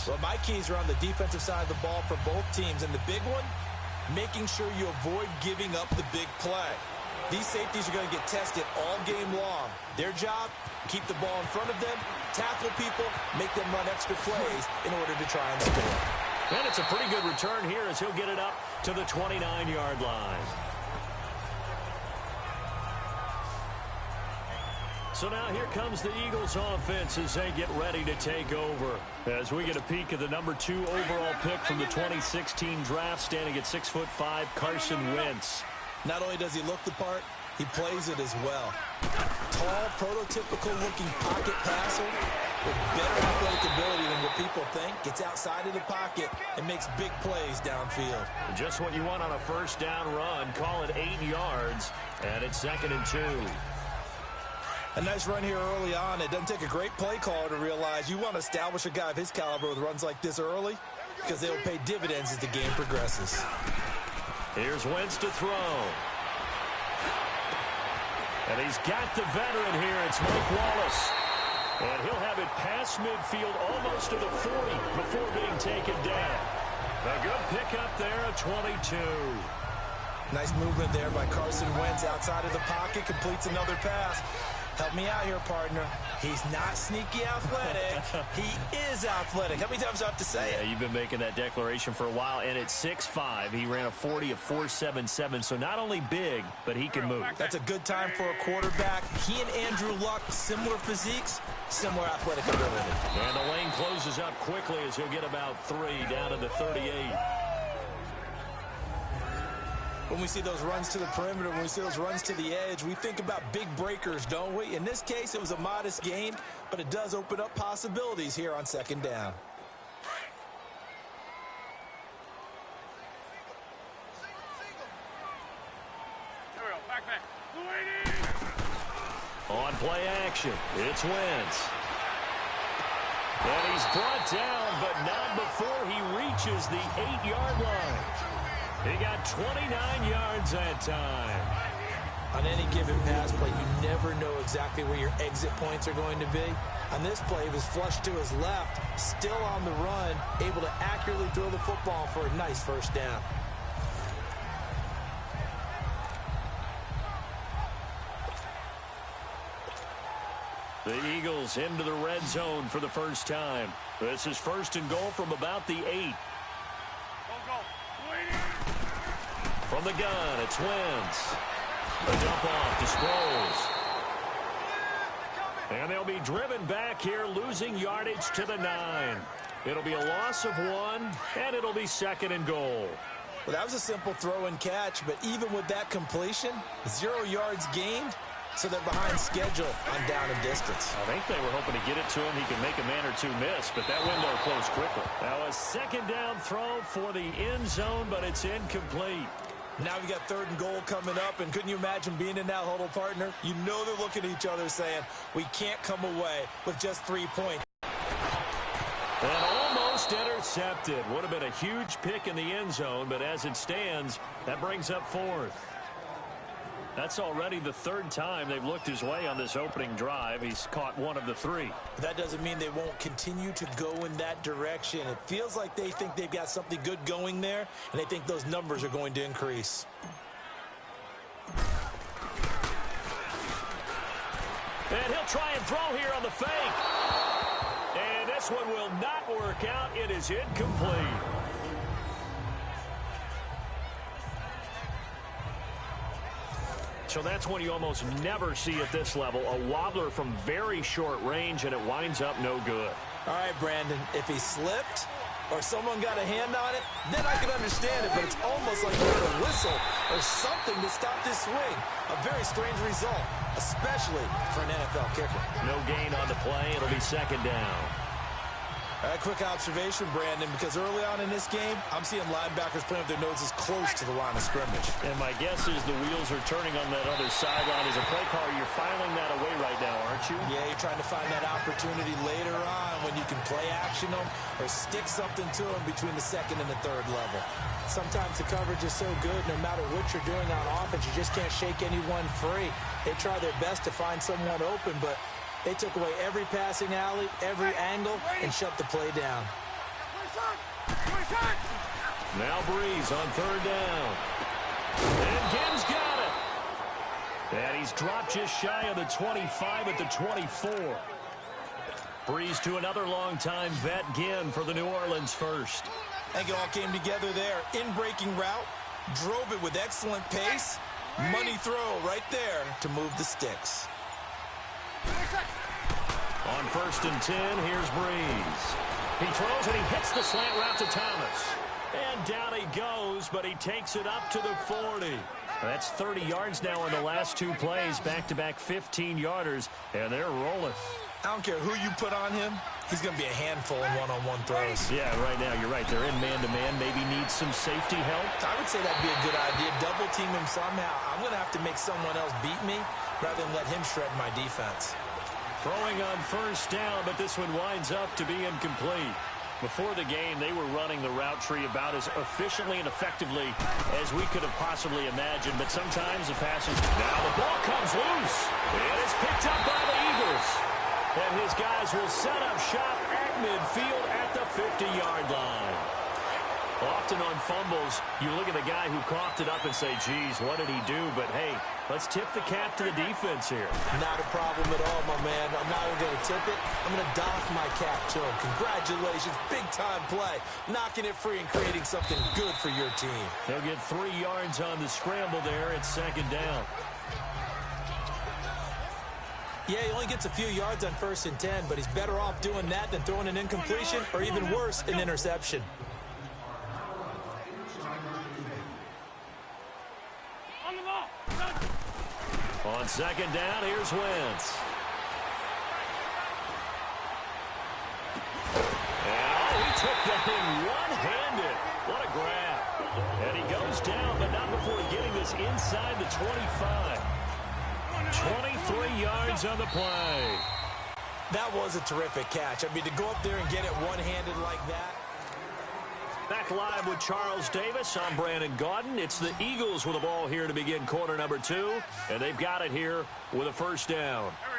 Well, my keys are on the defensive side of the ball for both teams. And the big one, making sure you avoid giving up the big play. These safeties are going to get tested all game long. Their job, keep the ball in front of them, tackle people, make them run extra plays in order to try and score. And it's a pretty good return here as he'll get it up to the 29-yard line. So now here comes the Eagles offense as they get ready to take over. As we get a peek at the number 2 overall pick from the 2016 draft, standing at 6'5", Carson Wentz. Not only does he look the part, he plays it as well. Tall, prototypical-looking pocket passer with better athletic ability than what people think. Gets outside of the pocket and makes big plays downfield. Just what you want on a first down run. Call it 8 yards, and it's 2nd and 2. A nice run here early on. It doesn't take a great play caller to realize you want to establish a guy of his caliber with runs like this early because they will pay dividends as the game progresses. Here's Wentz to throw. And he's got the veteran here. It's Mike Wallace. And he'll have it past midfield almost to the 40 before being taken down. A good pickup there at 22. Nice movement there by Carson Wentz outside of the pocket. Completes another pass. Help me out here, partner. He's not sneaky athletic. He is athletic. How many times do I have to say it? Yeah, you've been making that declaration for a while. And at 6'5", he ran a 40 of 4.77. So not only big, but he can move. That's a good time for a quarterback. He and Andrew Luck, similar physiques, similar athletic ability. And the lane closes up quickly as he'll get about 3 down to the 38. When we see those runs to the perimeter, when we see those runs to the edge, we think about big breakers, don't we? In this case, it was a modest gain, but it does open up possibilities here on 2nd down. On play action, it's Wentz. And he's brought down, but not before he reaches the 8-yard line. He got 29 yards that time. On any given pass play, you never know exactly where your exit points are going to be. On this play, he was flushed to his left, still on the run, able to accurately throw the football for a nice first down. The Eagles into the red zone for the first time. This is 1st and goal from about the 8. From the gun, it's Wentz. A dump off to Sproles. And they'll be driven back here, losing yardage to the 9. It'll be a loss of 1, and it'll be 2nd and goal. Well, that was a simple throw and catch, but even with that completion, 0 yards gained, so they're behind schedule on down and distance. I think they were hoping to get it to him. He can make a man or two miss, but that window closed quickly. Now a 2nd down throw for the end zone, but it's incomplete. Now we got 3rd and goal coming up, and couldn't you imagine being in that huddle, partner? You know they're looking at each other saying, we can't come away with just 3 points. And almost intercepted. Would have been a huge pick in the end zone, but as it stands, that brings up 4th. That's already the 3rd time they've looked his way on this opening drive. He's caught 1 of the 3. That doesn't mean they won't continue to go in that direction. It feels like they think they've got something good going there, and they think those numbers are going to increase. And he'll try and throw here on the fake. And this one will not work out. It is incomplete. So that's one you almost never see at this level. A wobbler from very short range, and it winds up no good. All right, Brandon, if he slipped or someone got a hand on it, then I can understand it, but it's almost like you heard a whistle or something to stop this swing. A very strange result, especially for an NFL kicker. No gain on the play. It'll be 2nd down. All right, quick observation, Brandon, because early on in this game, I'm seeing linebackers playing with their noses close to the line of scrimmage. And my guess is the wheels are turning on that other sideline. As a play caller, you're filing that away right now, aren't you? Yeah, you're trying to find that opportunity later on when you can play action them or stick something to them between the 2nd and the 3rd level. Sometimes the coverage is so good, no matter what you're doing on offense, you just can't shake anyone free. They try their best to find someone open, but they took away every passing alley, every angle, and shut the play down. Now Breeze on third down. And Gibbs got it. And he's dropped just shy of the 25 at the 24. Breeze to another long-time vet, Ginn, for the New Orleans first. I think it all came together there. In-breaking route, drove it with excellent pace. Money throw right there to move the sticks. On 1st and 10, here's Breeze. He throws and he hits the slant route to Thomas. And down he goes, but he takes it up to the 40. That's 30 yards now in the last two plays, back-to-back 15-yarders, and they're rolling. I don't care who you put on him. He's going to be a handful in one-on-one throws. Yeah, right now, you're right. They're in man-to-man. Maybe needs some safety help. I would say that'd be a good idea. Double team him somehow. I'm going to have to make someone else beat me rather than let him shred my defense. Throwing on 1st down, but this one winds up to be incomplete. Before the game, they were running the route tree about as efficiently and effectively as we could have possibly imagined, but sometimes the passes... Now the ball comes loose. It is picked up by the Eagles. And his guys will set up shop at midfield at the 50-yard line. Often on fumbles, you look at the guy who coughed it up and say, geez, what did he do? But, hey, let's tip the cap to the defense here. Not a problem at all, my man. I'm not even going to tip it. I'm going to doff my cap to him. Congratulations. Big-time play. Knocking it free and creating something good for your team. They'll get 3 yards on the scramble there at 2nd down. Yeah, he only gets a few yards on 1st and 10, but he's better off doing that than throwing an incompletion or even worse, an interception. On 2nd down, here's Wentz. And he took that thing one-handed. What a grab. And he goes down, but not before getting this inside the 25. 23 yards on the play. That was a terrific catch. I mean, to go up there and get it one-handed like that. Back live with Charles Davis. I'm Brandon Gaudin. It's the Eagles with the ball here to begin quarter number 2. And they've got it here with a 1st down. Here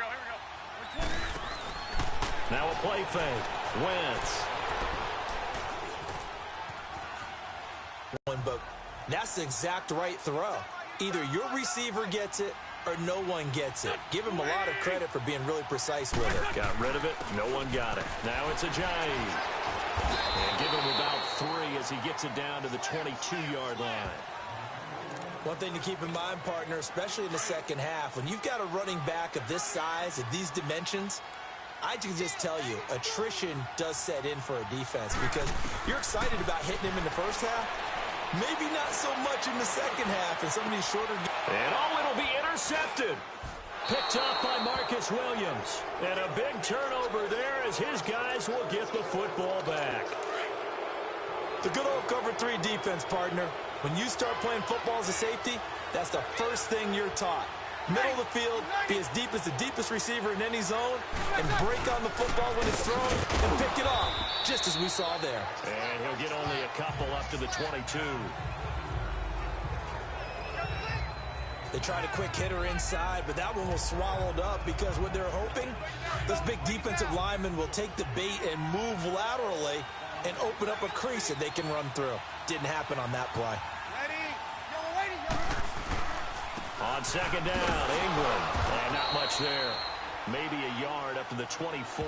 we go. Now a play fake. Wentz. But that's the exact right throw. Either your receiver gets it or no one gets it. Give him a lot of credit for being really precise with it. Got rid of it. No one got it. Now it's Ajayi. And give him about 3 as he gets it down to the 22-yard line. One thing to keep in mind, partner, especially in the second half, when you've got a running back of this size, of these dimensions, I can just tell you, attrition does set in for a defense because you're excited about hitting him in the first half. Maybe not so much in the second half in some of these shorter games. And it'll be intercepted. Picked up by Marcus Williams. And a big turnover there as his guys will get the football back. The good old cover 3 defense, partner. When you start playing football as a safety, that's the first thing you're taught. Middle of the field, be as deep as the deepest receiver in any zone, and break on the football when it's thrown and pick it off, just as we saw there. And he'll get only a couple up to the 22. They tried a quick hitter inside, but that one was swallowed up because what they're hoping, those big defensive linemen will take the bait and move laterally and open up a crease that they can run through. Didn't happen on that play. On 2nd down, England. And not much there. Maybe a yard up to the 24.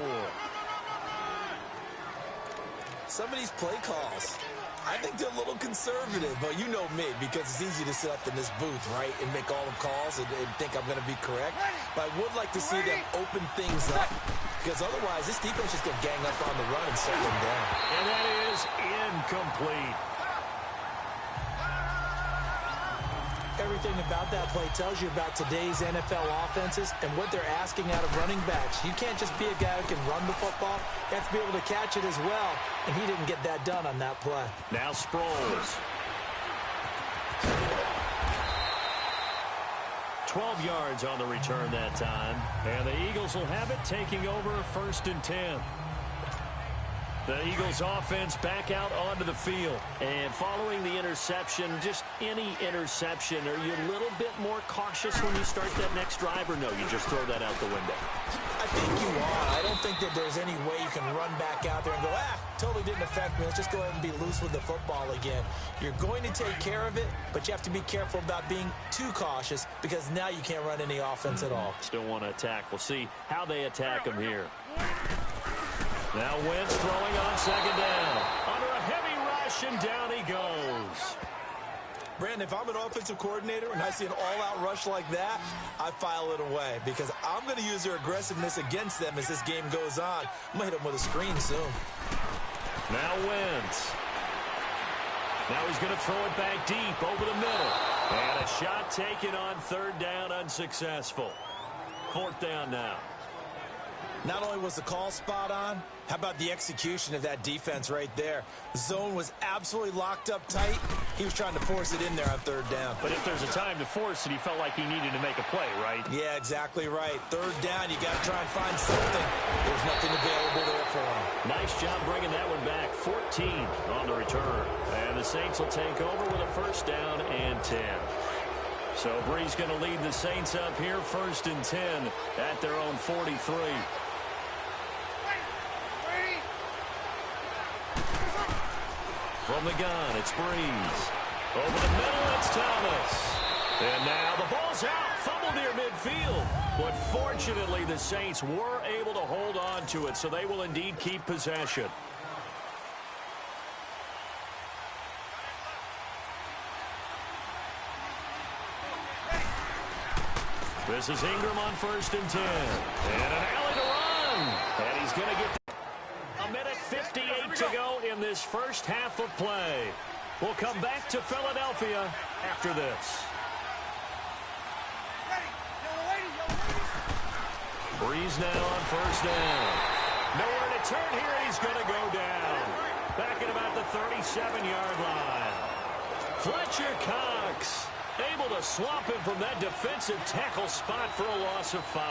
Some of these play calls, I think they're a little conservative, but you know me, because it's easy to sit up in this booth, right, and make all the calls and think I'm going to be correct. But I would like to see them open things up, because otherwise this defense just going to gang up on the run and shut them down. And that is incomplete. Everything about that play tells you about today's NFL offenses and what they're asking out of running backs. You can't just be a guy who can run the football. You have to be able to catch it as well, and he didn't get that done on that play. Now Sproles. 12 yards on the return that time, and the Eagles will have it taking over 1st and 10. The Eagles offense back out onto the field. And following the interception, just any interception, are you a little bit more cautious when you start that next drive, or no, you just throw that out the window? I think you are. I don't think that there's any way you can run back out there and go, totally didn't affect me. Let's just go ahead and be loose with the football again. You're going to take care of it, but you have to be careful about being too cautious because now you can't run any offense at all. Still want to attack. We'll see how they attack him here. Now Wentz throwing on second down. Under a heavy rush, and down he goes. Brandon, if I'm an offensive coordinator and I see an all-out rush like that, I file it away because I'm going to use their aggressiveness against them as this game goes on. I'm going to hit them with a screen soon. Now Wentz. Now he's going to throw it back deep over the middle. And a shot taken on third down, unsuccessful. Fourth down now. Not only was the call spot on, how about the execution of that defense right there? The zone was absolutely locked up tight. He was trying to force it in there on third down. But if there's a time to force it, he felt like he needed to make a play, right? Yeah, exactly right. Third down, you got to try and find something. There's nothing available there for him. Nice job bringing that one back. 14 on the return. And the Saints will take over with a first down and 10. So Brees going to lead the Saints up here, first and 10 at their own 43. From the gun, it's Brees. Over the middle, it's Thomas. And now the ball's out, fumbled near midfield. But fortunately, the Saints were able to hold on to it, so they will indeed keep possession. This is Ingram on first and 10. And an alley to run. And he's going to get a minute 58 to go in this first half of play. We'll come back to Philadelphia after this. Brees now on first down. Nowhere to turn here. He's going to go down. Back at about the 37-yard line. Fletcher Cox able to swap him from that defensive tackle spot for a loss of 5.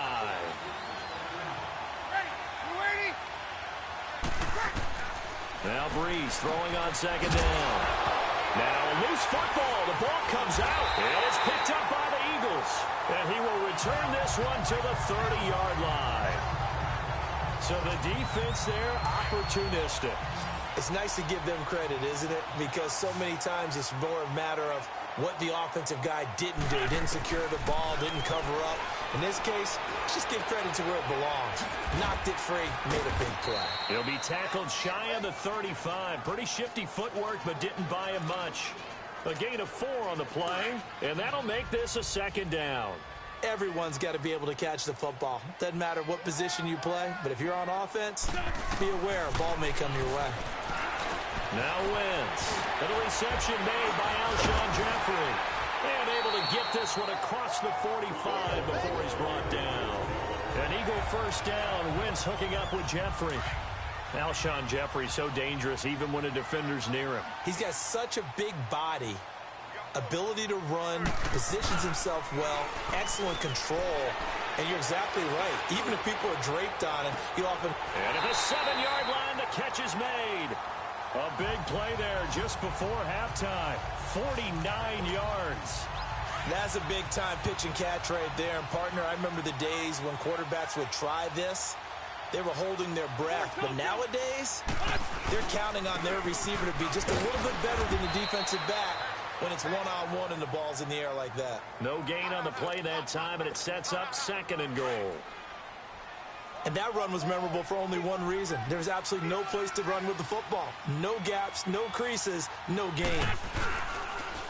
Now Brees throwing on second down. Now a loose football. The ball comes out. And it's picked up by the Eagles. And he will return this one to the 30-yard line. So the defense there, opportunistic. It's nice to give them credit, isn't it? Because so many times it's more a matter of what the offensive guy didn't do. Didn't secure the ball, didn't cover up. In this case, just give credit to where it belongs. Knocked it free, made a big play. He'll be tackled shy of the 35. Pretty shifty footwork, but didn't buy him much. A gain of 4 on the play, and that'll make this a second down. Everyone's got to be able to catch the football. Doesn't matter what position you play, but if you're on offense, be aware a ball may come your way. Now Wentz. And a reception made by Alshon Jeffrey. And able to get this one across the 45 before he's brought down. An Eagle first down. Wentz hooking up with Jeffrey. Alshon Jeffrey so dangerous even when a defender's near him. He's got such a big body. Ability to run, positions himself well, excellent control, and you're exactly right. Even if people are draped on him, he often... And at the 7-yard line, the catch is made. A big play there just before halftime. 49 yards. That's a big-time pitch and catch right there. And, partner, I remember the days when quarterbacks would try this. They were holding their breath. But nowadays, they're counting on their receiver to be just a little bit better than the defensive back when it's one-on-one and the ball's in the air like that. No gain on the play that time, and it sets up second and goal. And that run was memorable for only one reason. There's absolutely no place to run with the football. No gaps, no creases, no gain.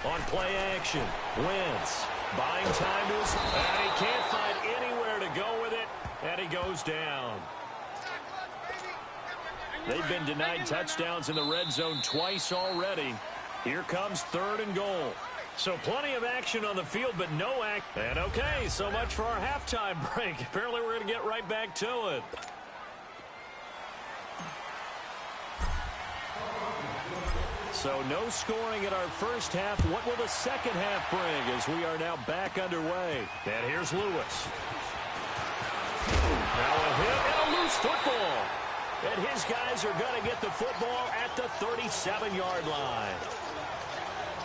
On play action, Wentz buying time to his... And he can't find anywhere to go with it, and he goes down. They've been denied touchdowns in the red zone twice already. Here comes third and goal. So plenty of action on the field, but no act. And okay, so much for our halftime break. Apparently we're going to get right back to it. So no scoring in our first half. What will the second half bring as we are now back underway? And here's Lewis. Now a hit and a loose football. And his guys are going to get the football at the 37-yard line.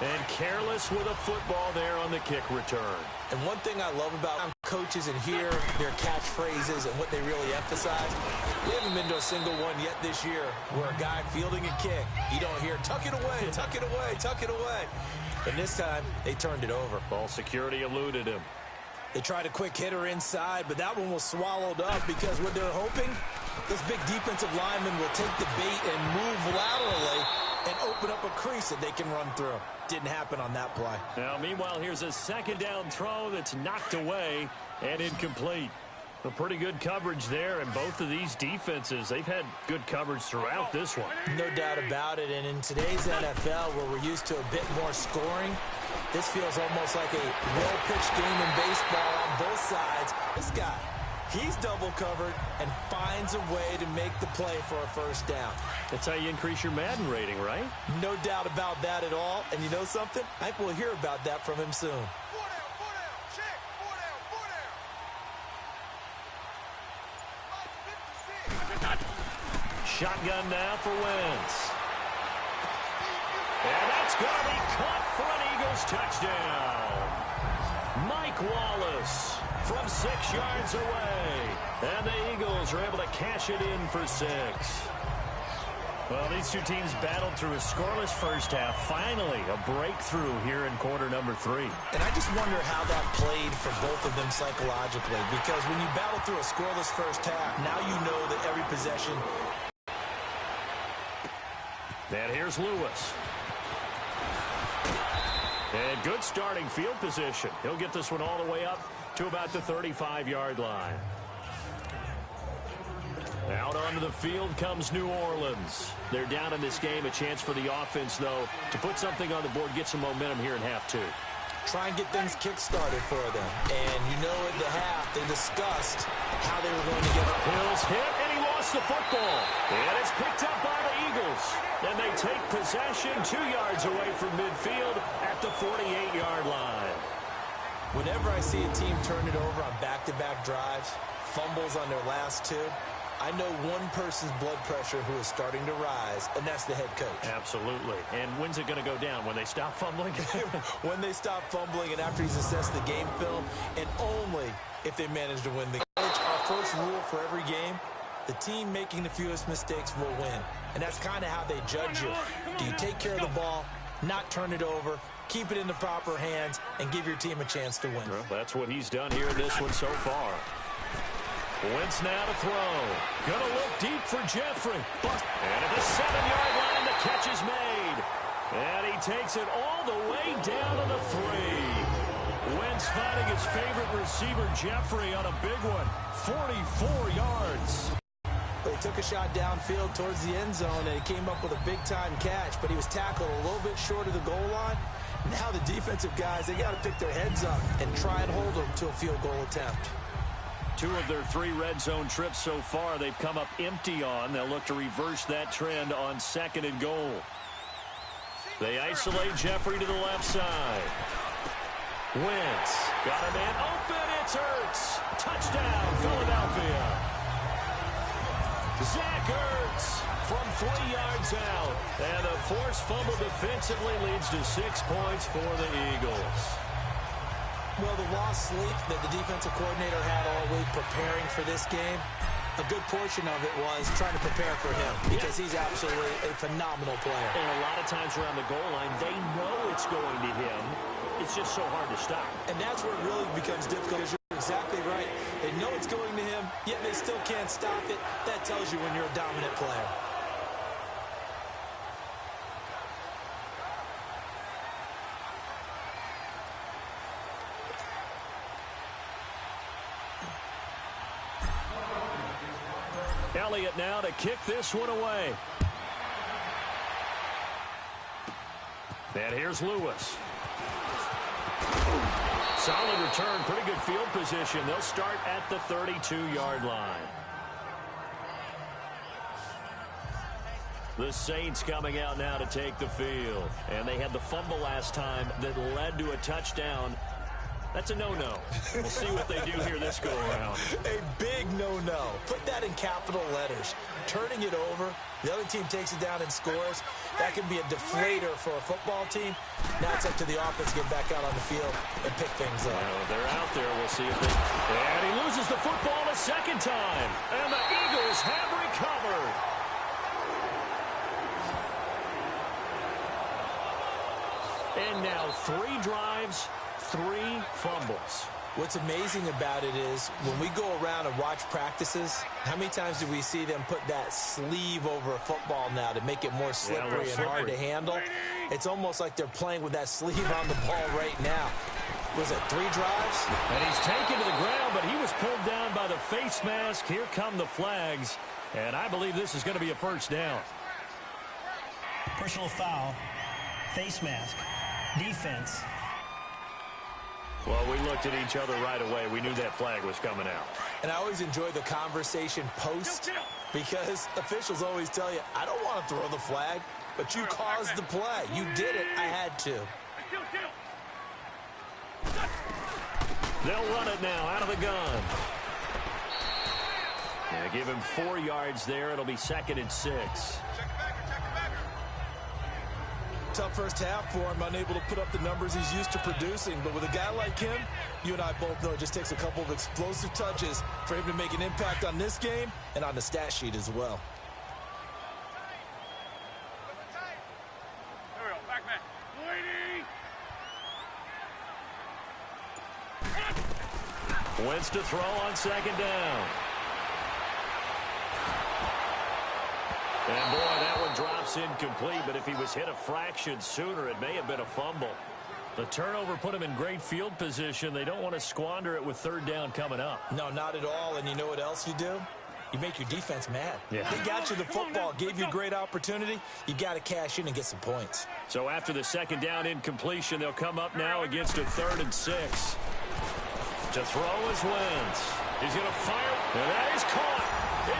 And careless with a football there on the kick return. And one thing I love about coaches and hear their catchphrases and what they really emphasize, we haven't been to a single one yet this year where a guy fielding a kick, you don't hear, tuck it away, tuck it away, tuck it away. And this time, they turned it over. Ball security eluded him. They tried a quick hitter inside, but that one was swallowed up because what they're hoping, this big defensive lineman will take the bait and move laterally and open up a crease that they can run through. Didn't happen on that play. Now, meanwhile, here's a second down throw that's knocked away and incomplete. A pretty good coverage there, and both of these defenses, they've had good coverage throughout this one. No doubt about it, and in today's NFL, where we're used to a bit more scoring, this feels almost like a well-pitched game in baseball on both sides. This guy, he's double covered and finds a way to make the play for a first down. That's how you increase your Madden rating, right? No doubt about that at all. And you know something? I think we'll hear about that from him soon. Shotgun now for Wentz. And that's going to be caught for an Eagles touchdown. Mike Wallace from 6 yards away. And the Eagles are able to cash it in for 6. Well, these two teams battled through a scoreless first half. Finally, a breakthrough here in quarter number 3. And I just wonder how that played for both of them psychologically. Because when you battle through a scoreless first half, now you know that every possession. And here's Lewis. And good starting field position. He'll get this one all the way up to about the 35-yard line. Out onto the field comes New Orleans. They're down in this game. A chance for the offense, though, to put something on the board, get some momentum here in half 2. Try and get things kick-started for them. And you know at the half, they discussed how they were going to get it. Hill's hit, and he lost the football. And it's picked up by the Eagles. And they take possession 2 yards away from midfield at the 48-yard line. Whenever I see a team turn it over on back-to-back drives, fumbles on their last 2, I know one person's blood pressure who is starting to rise, and that's the head coach. Absolutely. And when's it going to go down? When they stop fumbling? When they stop fumbling and after he's assessed the game film, and only if they manage to win the game. Our first rule for every game, the team making the fewest mistakes will win. And that's kind of how they judge you. Do you take care of the ball, not turn it over, keep it in the proper hands, and give your team a chance to win? Well, that's what he's done here in this one so far. Wentz now to throw. Gonna look deep for Jeffrey. And at the 7-yard line, the catch is made. And he takes it all the way down to the 3. Wentz finding his favorite receiver, Jeffrey, on a big one. 44 yards. He took a shot downfield towards the end zone, and he came up with a big-time catch, but he was tackled a little bit short of the goal line. Now the defensive guys, they got to pick their heads up and try and hold them to a field goal attempt. 2 of their 3 red zone trips so far, they've come up empty on. They'll look to reverse that trend on 2nd and goal. They isolate Jeffrey to the left side. Wentz got a man open. It's Ertz. Touchdown, Philadelphia. Zach Ertz from 3 yards out. And a forced fumble defensively leads to 6 points for the Eagles. Well, the lost sleep that the defensive coordinator had all week preparing for this game, a good portion of it was trying to prepare for him because he's absolutely a phenomenal player. And a lot of times around the goal line, they know it's going to him. It's just so hard to stop. And that's where it really becomes difficult. You're exactly right. They know it's going to him, yet they still can't stop it. That tells you when you're a dominant player. Elliott now to kick this one away. And here's Lewis. Solid return, pretty good field position. They'll start at the 32-yard line. The Saints coming out now to take the field. And they had the fumble last time that led to a touchdown. That's a no-no. We'll see what they do here this go-around. A big no-no. Put that in capital letters. Turning it over, the other team takes it down and scores. That can be a deflator for a football team. Now it's up to the offense to get back out on the field and pick things up. Well, they're out there. We'll see if they... And he loses the football a second time. And the Eagles have recovered. And now 3 drives, 3 fumbles. What's amazing about it is when we go around and watch practices, how many times do we see them put that sleeve over a football now to make it more slippery and hard to handle? It's almost like they're playing with that sleeve on the ball right now. Was it 3 drives? And he's taken to the ground, but he was pulled down by the face mask. Here come the flags. And I believe this is going to be a first down. Personal foul, face mask, defense. Well, we looked at each other right away. We knew that flag was coming out. And I always enjoy the conversation post because officials always tell you, I don't want to throw the flag, but you caused the play. You did it. I had to. They'll run it now out of the gun. Yeah, give him 4 yards there. It'll be 2nd and 6. Tough first half for him, unable to put up the numbers he's used to producing. But with a guy like him, you and I both know it just takes a couple of explosive touches for him to make an impact on this game and on the stat sheet as well. There we go. Back man. Lady. Wentz to throw on 2nd down. And, boy, that one drops incomplete, but if he was hit a fraction sooner, it may have been a fumble. The turnover put him in great field position. They don't want to squander it with 3rd down coming up. No, not at all. And you know what else you do? You make your defense mad. Yeah. They got you the football, gave you a great opportunity. You got to cash in and get some points. So after the 2nd down incompletion, they'll come up now against a 3rd and 6. To throw is Wentz. He's going to fire, and that is caught.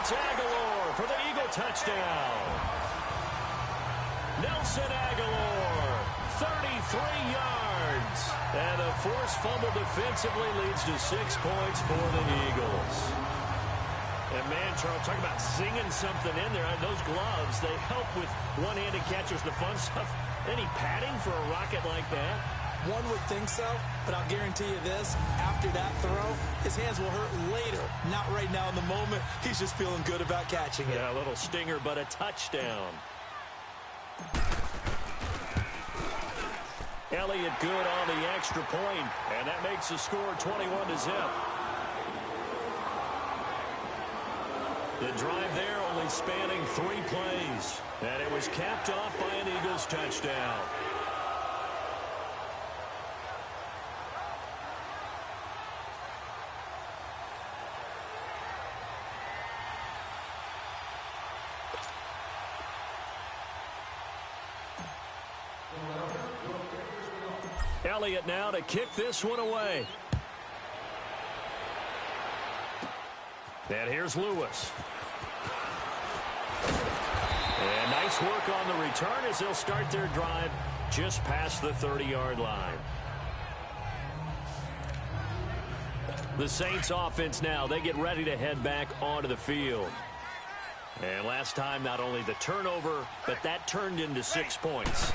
It's Aguilar for the Eagle touchdown. Nelson Aguilar, 33 yards. And a forced fumble defensively leads to 6 points for the Eagles. And, man, Charles, talk about singing something in there. Those gloves, they help with one-handed catches, the fun stuff. Any padding for a rocket like that? One would think so, but I'll guarantee you this. After that throw, his hands will hurt later. Not right now in the moment. He's just feeling good about catching it. Yeah, a little stinger, but a touchdown. Elliott good on the extra point, and that makes the score 21-0. The drive there only spanning 3 plays, and it was capped off by an Eagles touchdown. Elliott now to kick this one away. And here's Lewis. And nice work on the return as they'll start their drive just past the 30-yard line. The Saints offense now, they get ready to head back onto the field. And last time, not only the turnover, but that turned into 6 points.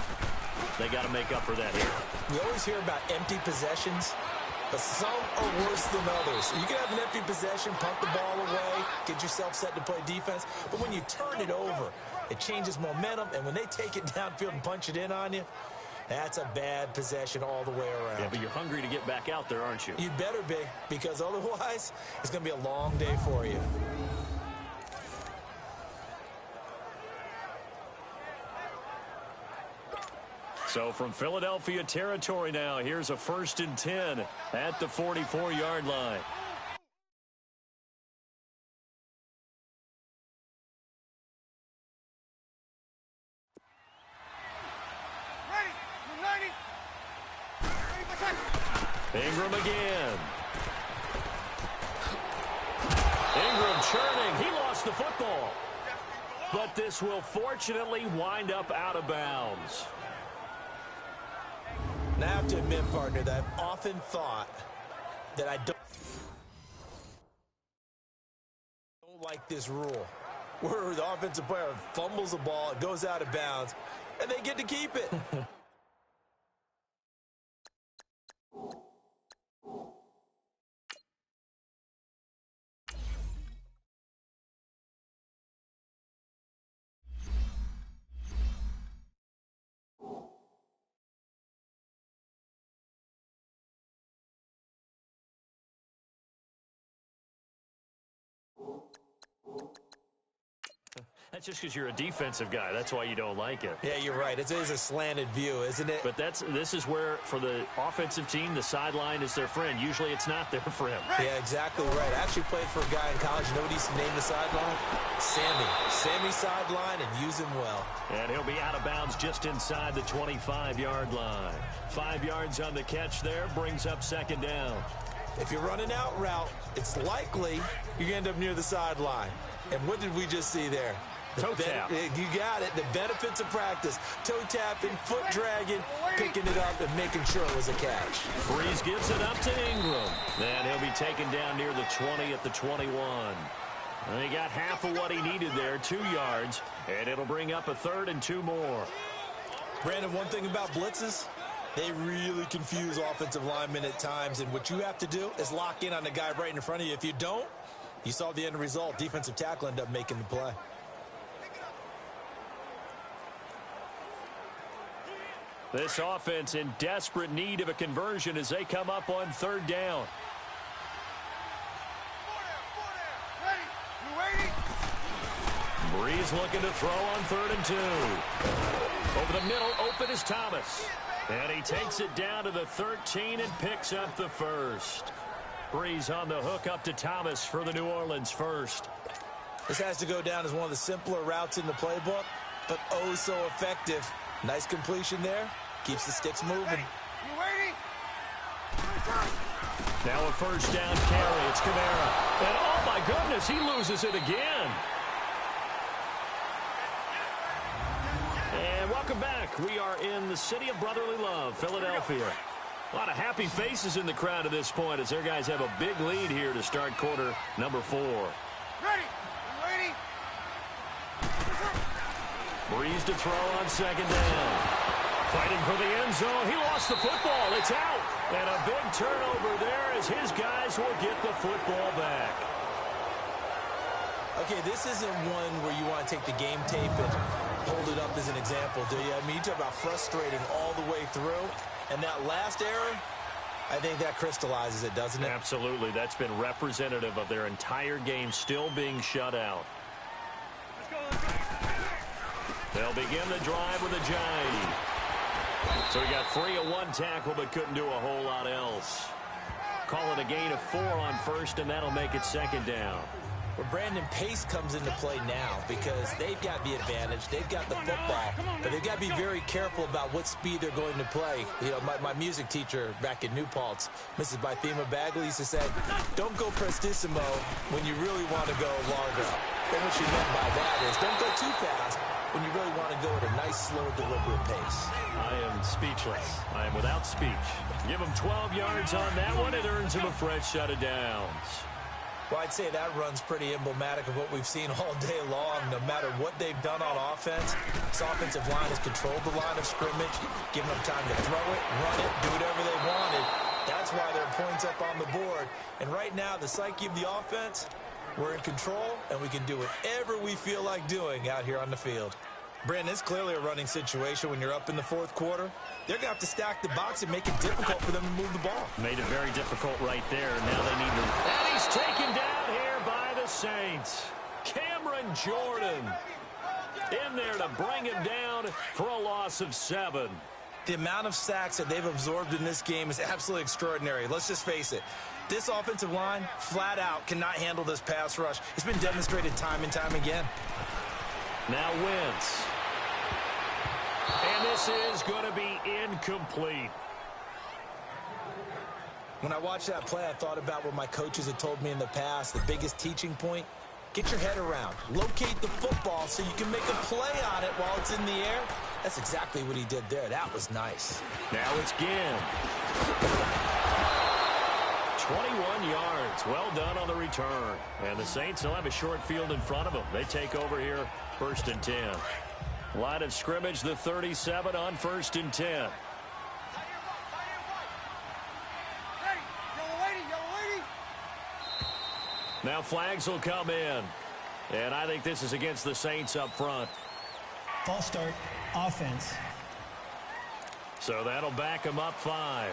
They got to make up for that here. We always hear about empty possessions, but some are worse than others. You can have an empty possession, punt the ball away, get yourself set to play defense, but when you turn it over, it changes momentum, and when they take it downfield and punch it in on you, that's a bad possession all the way around. Yeah, but you're hungry to get back out there, aren't you? You better be, because otherwise, it's going to be a long day for you. So from Philadelphia territory now, here's a 1st and 10 at the 44-yard line. Ingram again. Ingram churning. He lost the football. But this will fortunately wind up out of bounds. And I have to admit, partner, that I've often thought that I don't like this rule, where the offensive player fumbles the ball, it goes out of bounds, and they get to keep it. That's just because you're a defensive guy. That's why you don't like it. Yeah, you're right. It is a slanted view, isn't it? But this is where, for the offensive team, the sideline is their friend. Usually it's not their friend. Yeah, exactly right. I actually played for a guy in college. You know what he used to name the sideline? Sammy. Sammy sideline, and use him well. And he'll be out of bounds just inside the 25-yard line. 5 yards on the catch there, brings up second down. If you're running out route, it's likely you're going to end up near the sideline. And what did we just see there? Toe tap. You got it. The benefits of practice. Toe tapping, foot dragging, picking it up, and making sure it was a catch. Breeze gives it up to Ingram. And he'll be taken down near the 20 at the 21. And he got half of what he needed there, 2 yards. And it'll bring up a 3rd and 2 more. Brandon, one thing about blitzes, they really confuse offensive linemen at times. And what you have to do is lock in on the guy right in front of you. If you don't, you saw the end result. Defensive tackle ended up making the play. This offense in desperate need of a conversion as they come up on 3rd down. Breeze looking to throw on 3rd and 2. Over the middle, open is Thomas. And he takes it down to the 13 and picks up the 1st. Breeze on the hook up to Thomas for the New Orleans 1st. This has to go down as one of the simpler routes in the playbook, but oh so effective. Nice completion there. Keeps the sticks moving. Now a 1st down carry. It's Kamara. And oh my goodness, he loses it again. And welcome back. We are in the city of brotherly love, Philadelphia. A lot of happy faces in the crowd at this point as their guys have a big lead here to start quarter number 4. Ready. Breeze to throw on 2nd down. Fighting for the end zone. He lost the football. It's out. And a big turnover there as his guys will get the football back. Okay, this isn't one where you want to take the game tape and hold it up as an example, do you? I mean, you talk about frustrating all the way through. And that last error, I think that crystallizes it, doesn't it? Absolutely. That's been representative of their entire game still being shut out. They'll begin the drive with a jive. So he got free of 1 tackle but couldn't do a whole lot else. Call it a gain of 4 on 1st, and that'll make it 2nd down. Well, Brandon, pace comes into play now because they've got the advantage. They've got the football, but they've got to be very careful about what speed they're going to play. You know, my music teacher back in New Paltz, Mrs. Bythema Bagley, used to say, don't go prestissimo when you really want to go largo. And what she meant by that is don't go too fast when you really want to go at a nice, slow, deliberate pace. I am speechless. I am without speech. Give him 12 yards on that one. It earns him a fresh set of downs. Well, I'd say that run's pretty emblematic of what we've seen all day long. No matter what they've done on offense, this offensive line has controlled the line of scrimmage, given them time to throw it, run it, do whatever they wanted. That's why there are points up on the board. And right now, the psyche of the offense, we're in control, and we can do whatever we feel like doing out here on the field. Brandon, it's clearly a running situation when you're up in the 4th quarter. They're going to have to stack the box and make it difficult for them to move the ball. Made it very difficult right there. Now they need to... And he's taken down here by the Saints. Cameron Jordan in there to bring him down for a loss of 7. The amount of sacks that they've absorbed in this game is absolutely extraordinary. Let's just face it. This offensive line, flat out, cannot handle this pass rush. It's been demonstrated time and time again. Now Wentz. And this is going to be incomplete. When I watched that play, I thought about what my coaches had told me in the past. The biggest teaching point, get your head around. Locate the football so you can make a play on it while it's in the air. That's exactly what he did there. That was nice. Now it's Ginn. 21 yards. Well done on the return. And the Saints will have a short field in front of them. They take over here, 1st and 10. Line of scrimmage, the 37 on 1st and 10. Now flags will come in. And I think this is against the Saints up front. False start, offense. So that'll back them up 5.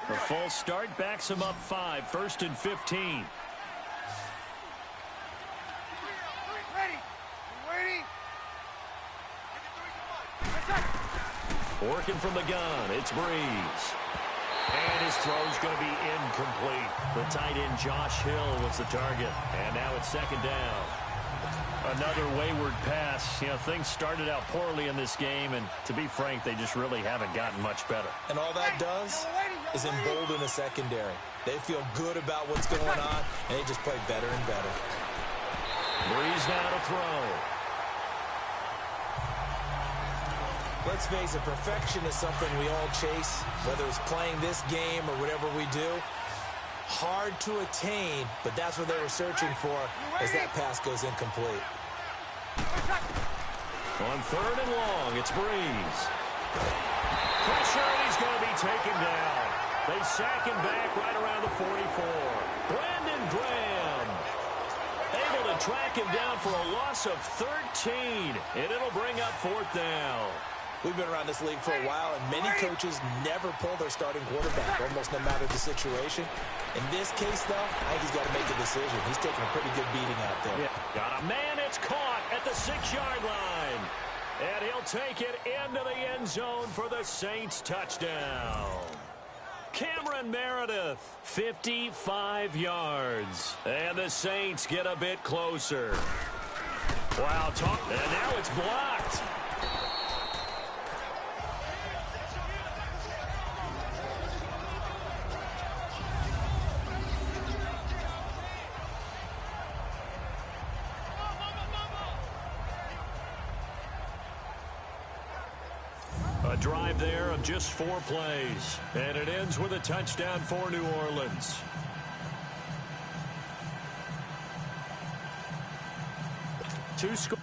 The false start backs them up 5. 1st and 15. Working from the gun, it's Breeze. And his throw's going to be incomplete. The tight end, Josh Hill, was the target. And now it's 2nd down. Another wayward pass. You know, things started out poorly in this game, and to be frank, they just really haven't gotten much better. And all that does is embolden the secondary. They feel good about what's going on, and they just play better and better. Breeze now to throw. Let's face it, perfection is something we all chase, whether it's playing this game or whatever we do. Hard to attain, but that's what they were searching for as that pass goes incomplete. On 3rd and long, it's Breeze. Pressure, and he's going to be taken down. They sack him back right around the 44. Brandon Graham able to track him down for a loss of 13, and it'll bring up 4th down. We've been around this league for a while, and many coaches never pull their starting quarterback, almost no matter the situation. In this case, though, I think he's got to make a decision. He's taking a pretty good beating out there. Yeah. Got a man, it's caught at the 6-yard line. And he'll take it into the end zone for the Saints touchdown. Cameron Meredith, 55 yards. And the Saints get a bit closer. Wow, and now it's blocked. A drive there of just 4 plays. And it ends with a touchdown for New Orleans. Two scores.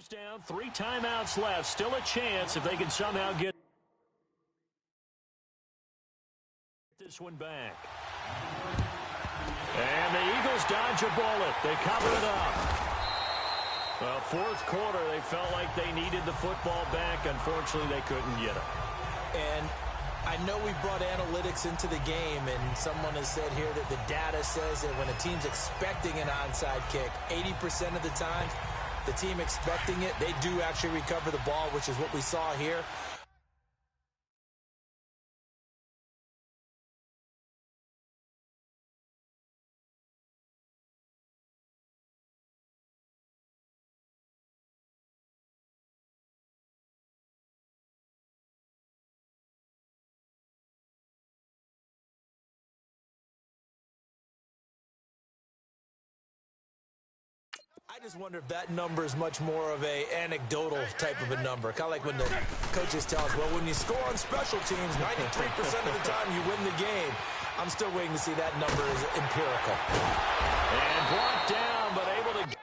Down, 3 timeouts left. Still a chance if they can somehow get this one back. And the Eagles dodge a bullet. They cover it up. Well, 4th quarter, they felt like they needed the football back. Unfortunately, they couldn't get it. And I know we brought analytics into the game, and someone has said here that the data says that when a team's expecting an onside kick, 80% of the time, the team expecting it, they do actually recover the ball, which is what we saw here. I just wonder if that number is much more of a anecdotal type of a number. Kind of like when the coaches tell us, well, when you score on special teams, 93% of the time you win the game. I'm still waiting to see that number is empirical. And brought down, but able to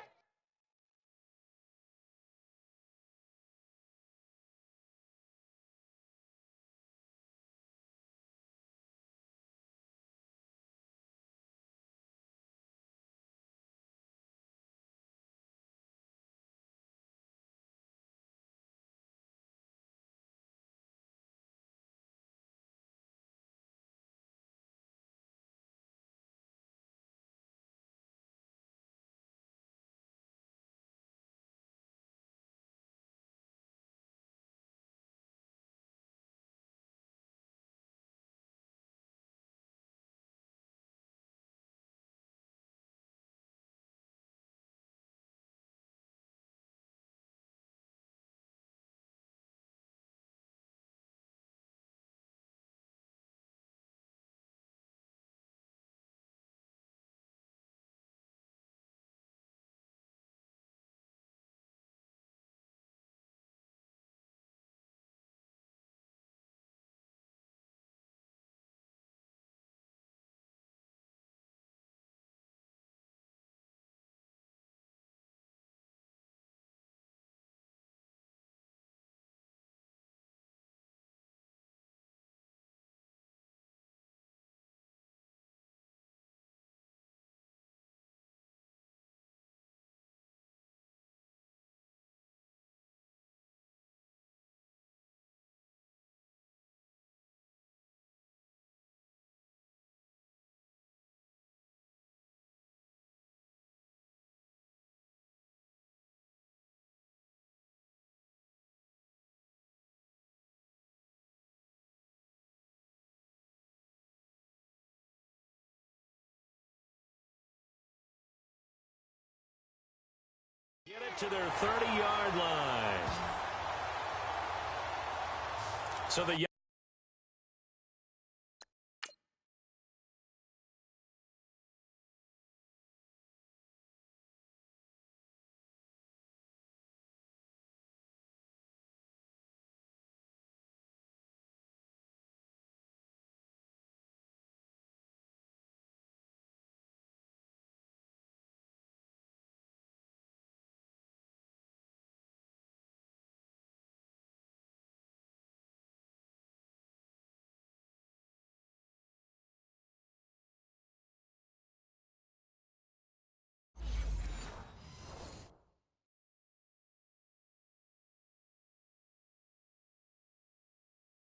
Get it to their 30-yard line. So the